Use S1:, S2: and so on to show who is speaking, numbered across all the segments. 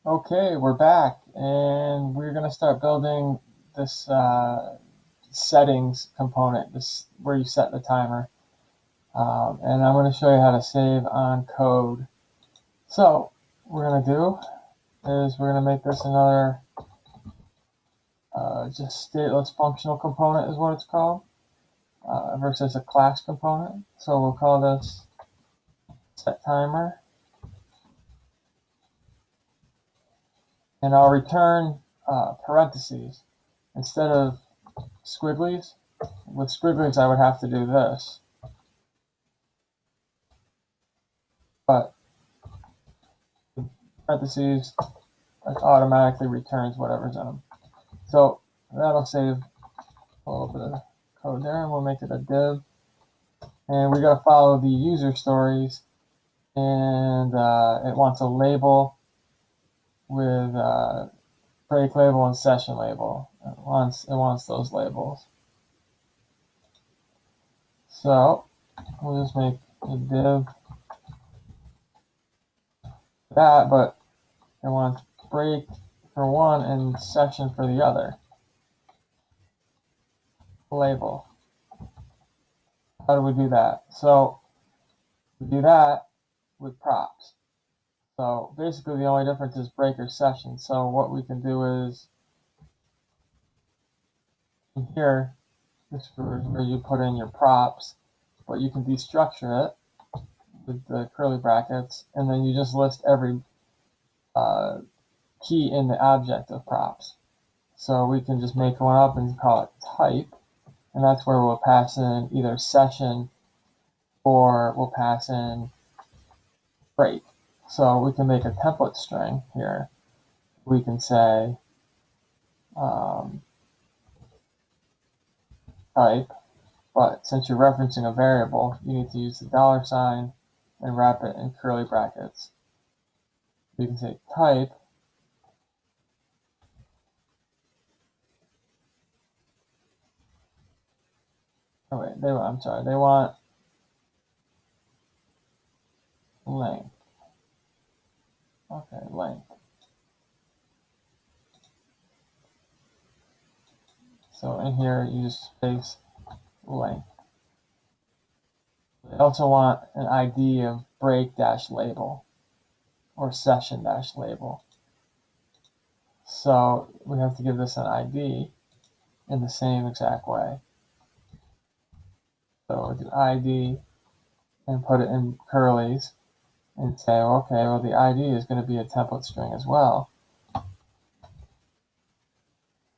S1: Okay, we're back, and we're going to start building this settings component, this where you set the timer. And I'm going to show you how to save on code. So what we're going to do is we're going to make this another just stateless functional component is what it's called, versus a class component. So we'll call this set timer, and I'll return parentheses instead of squigglies. With squigglies, I would have to do this, but parentheses automatically returns whatever's in them. So that'll save a little bit of code there, and we'll make it a div. And we got to follow the user stories, and it wants a label with break label and session label. It wants those labels. So we'll just make a div for that, but it wants break for one and session for the other. Label. How do we do that? So we do that with props. So basically the only difference is break or session. So what we can do is in here, this is where you put in your props, but you can destructure it with the curly brackets, and then you just list every key in the object of props. So we can just make one up and call it type, and that's where we'll pass in either session or we'll pass in break. So we can make a template string here. We can say type, but since you're referencing a variable, you need to use the $sign and wrap it in curly brackets. You can say type they want length. Okay, length. So in here, you just space length. They also want an ID of break-label or session-label. So we have to give this an ID in the same exact way. So we'll do ID and put it in curlies and say, okay, well, the ID is going to be a template string as well.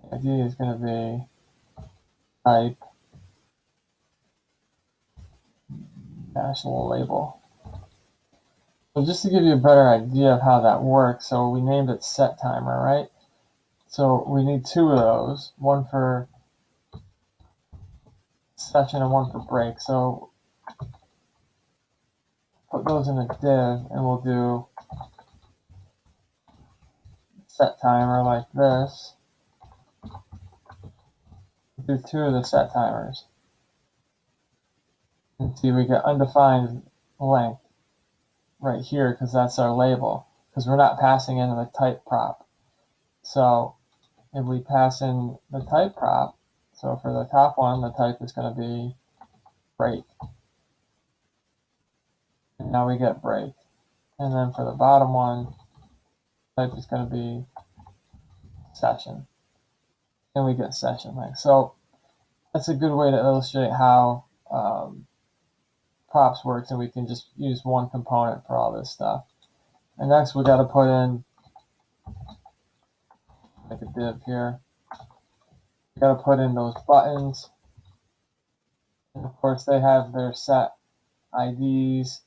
S1: The ID is going to be type -label. So just to give you a better idea of how that works, so we named it set timer, right? So we need two of those, one for session and one for break. So put those in a div, and we'll do set timer like this. Do two of the set timers. And see, we get undefined length right here because that's our label, because we're not passing in the type prop. So if we pass in the type prop, so for the top one, the type is going to be break. And now we get break. And then for the bottom one, type is going to be session. And we get session length. So that's a good way to illustrate how props works, and we can just use one component for all this stuff. And next we got to put in, like a div here, we got to put in those buttons, and of course they have their set IDs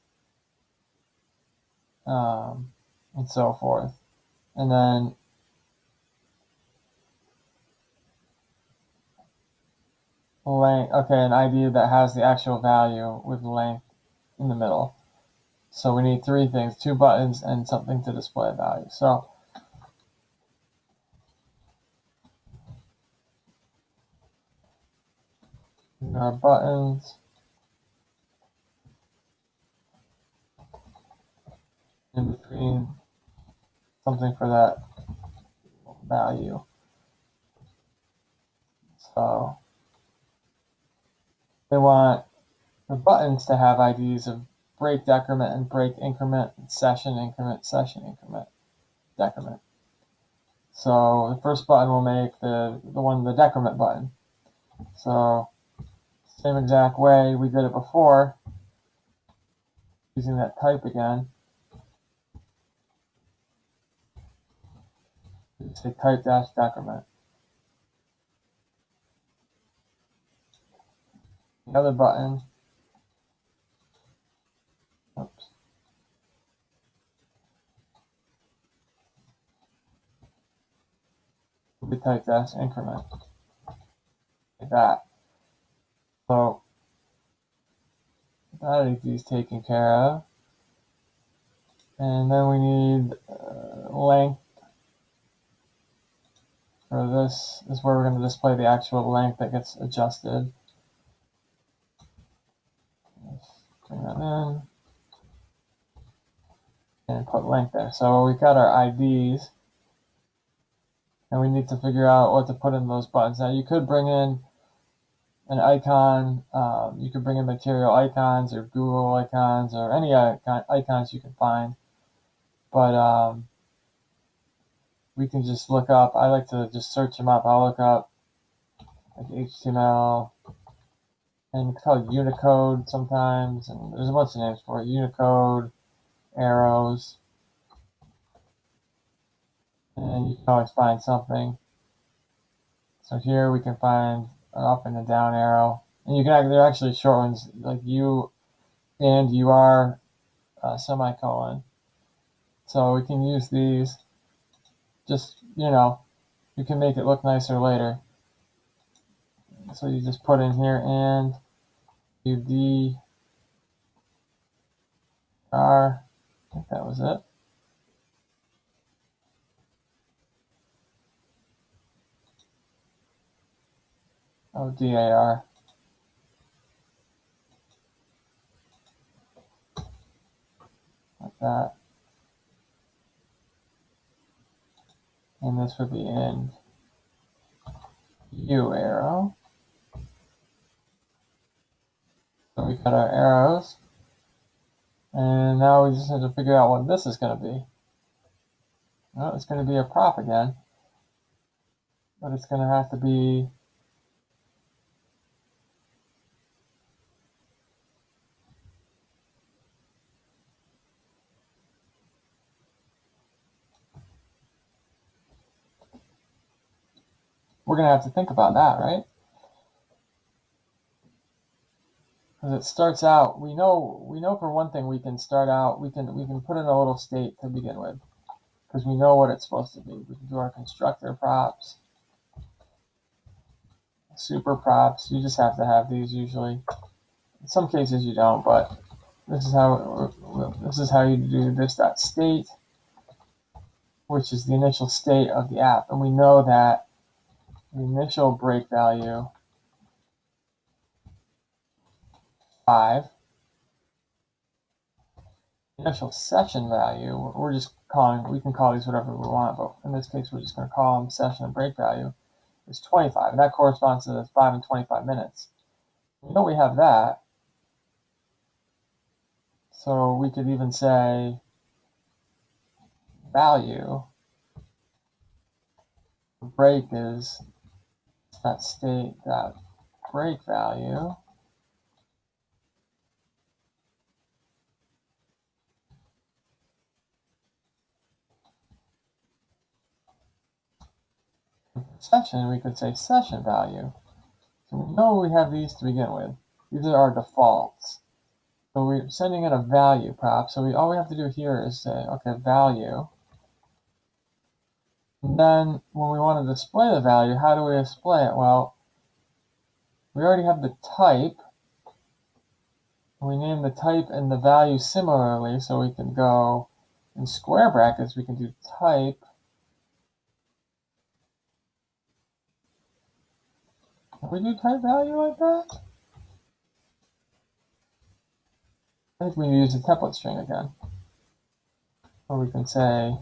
S1: and so forth. And then length, okay, an ID that has the actual value with length in the middle. So we need three things: two buttons and something to display value. So our buttons, in between something for that value. So they want the buttons to have IDs of break decrement and break increment, session increment, decrement. So the first button will make the decrement button. So same exact way we did it before, using that type again. Say type dash decrement. The other button, oops, will be type dash increment. Like that. So that is taken care of. And then we need length. For this is where we're going to display the actual length that gets adjusted. Let's bring that in and put length there. So we've got our IDs, and we need to figure out what to put in those buttons. Now you could bring in an icon, you could bring in material icons or Google icons or any icons you can find, but we can just look up. I like to just search them up. I'll look up like HTML, and it's called Unicode sometimes, and there's a bunch of names for it. Unicode, arrows, and you can always find something. So here we can find an up and a down arrow, and you can they're actually short ones like U and UR semicolon. So we can use these. Just you can make it look nicer later. So you just put in here and UD R. I think that was it. Oh, DAR. Like that. And this would be in U arrow. So we got our arrows. And now we just have to figure out what this is going to be. Well, it's going to be a prop again. But it's going to have to be we're going to have to think about that, right? Because it starts out, we know for one thing we can start out, we can put in a little state to begin with, because we know what it's supposed to be. We can do our constructor props, super props. You just have to have these usually. In some cases you don't, but this is how you do this.state, which is the initial state of the app, and we know that the initial break value 5. Initial session value, we're just calling, we can call these whatever we want, but in this case we're just going to call them session and break value, is 25, and that corresponds to the 5 and 25 minutes. We know we have that, so we could even say value break is that state that break value session, we could say session value. So we know we have these to begin with. These are our defaults. So we're sending in a value prop. So all we have to do here is say, okay, value. And then when we want to display the value, how do we display it? Well, we already have the type. We name the type and the value similarly, so we can go in square brackets, we can do type. Can we do type value like that? I think we use the template string again. So we can say